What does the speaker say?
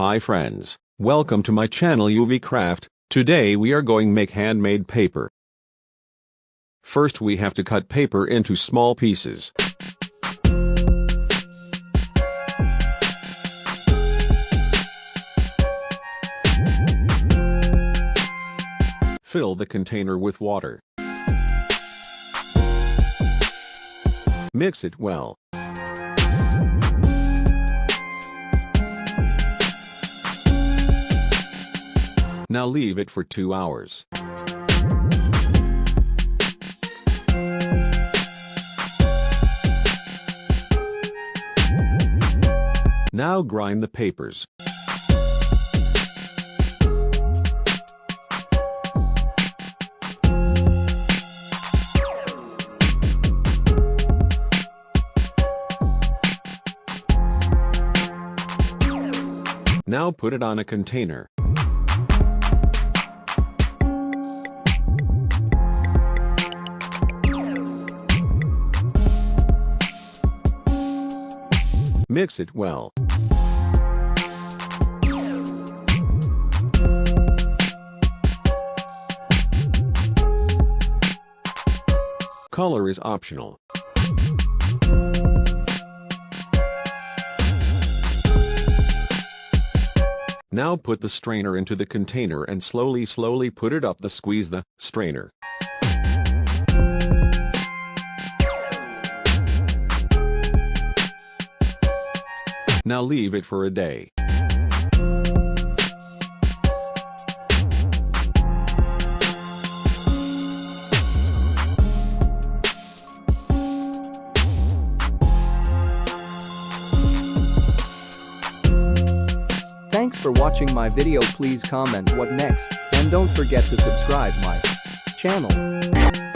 Hi friends, welcome to my channel UV Craft. Today we are going make handmade paper. First we have to cut paper into small pieces. Fill the container with water. Mix it well. Now leave it for 2 hours. Now grind the papers. Now put it on a container. Mix it well. Color is optional. Now put the strainer into the container and slowly put it up the squeeze the strainer. Now leave it for a day. Thanks for watching my video. Please comment what next and don't forget to subscribe my channel.